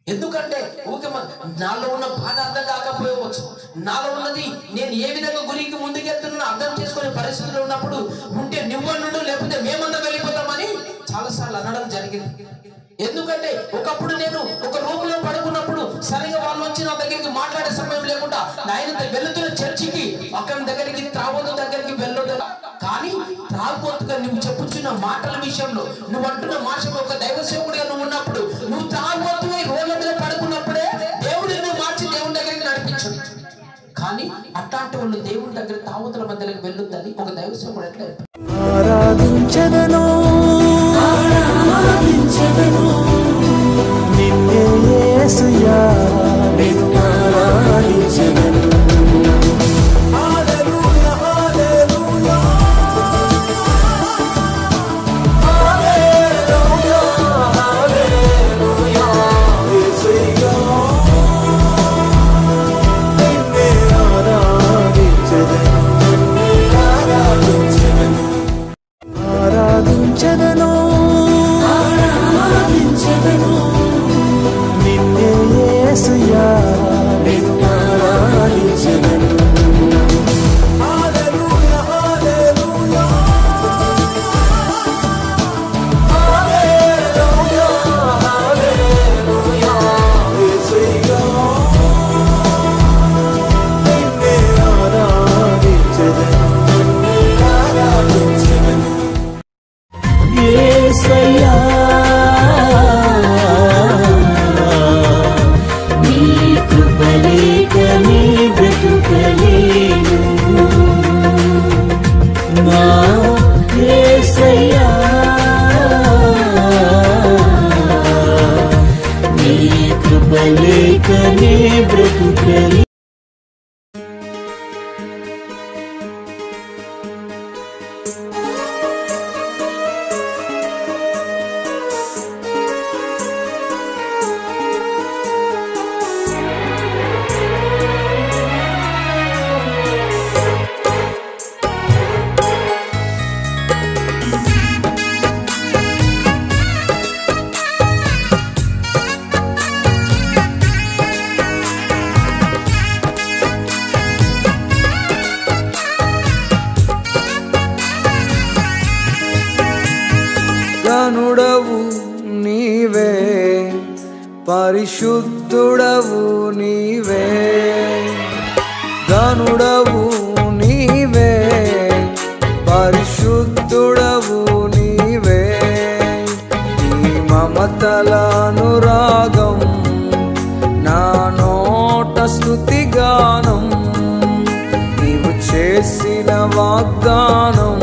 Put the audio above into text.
ఎందుకంటే నాలో ఉన్న బాధ అర్థం కాకపోవచ్చు, నాలో ఉన్నది నేను ఏ విధంగా గురికి ముందుకెళ్తున్నా అర్థం చేసుకునే పరిస్థితులు ఉన్నప్పుడు ఉంటే నువ్వన్నుడు లేకపోతే మేమంతా వెళ్ళిపోతామని చాలాసార్లు అనడం జరిగింది. ఎందుకంటే ఒకప్పుడు నేను ఒక రూమ్ లో పడుకున్నప్పుడు సరిగా వాళ్ళు వచ్చి నా దగ్గరికి మాట్లాడే సమయం లేకుండా ఆయన వెళ్తున్న చర్చికి అక్కడి దగ్గరికి త్రాగోతు దగ్గరికి వెళ్ళదు. కానీ త్రాగోతుగా నువ్వు చెప్పుచున్న మాటల విషయంలో నువ్వు అంటున్న మాటలో ఒక దైవ సేవకుడిగా నువ్వు ఉన్నప్పుడు నువ్వు త్రాగోతుగా రోడ్ల మీద పడుకున్నప్పుడే దేవుడు నువ్వు మార్చి దేవుని దగ్గరికి నడిపించు. కానీ అట్లాంటి వాళ్ళు దేవుని దగ్గర తాగుతుల మధ్యలోకి వెళ్ళొద్దని ఒక దైవ సేవకుడు ఎట్లా ఆరాధించెదను నిన్నే యేసయ్యా నిన్ను ఆరాధించెదను. హల్లెలూయా హల్లెలూయా హల్లెలూయా హల్లెలూయా యేసయ్యా నిన్నే ఆరాధించెదను ఆరాధించెదను నిన్నే యేసయ్యా నిన్ను ఆరాధించెదను. హల్లెలూయా హల్లెలూయా హల్లెలూయా హల్లెలూయా యేసయ్యా నిన్నే ఆరాధించెదను ఆరాధించెదను. యేసయ్యా నీ కృప లేక నీ బ్రతుకలేను. నా యేసయ్యా నీ కృప లేక నీ బ్రతుకలేను. గనుడవు నీవే పరిశుద్ధుడవు నీవే గనుడవు నీవే పరిశుద్ధుడవు నీవే నీ మమతల అనురాగం నా నోట స్తుతిగానం నీవు చేసిన వాగ్దానం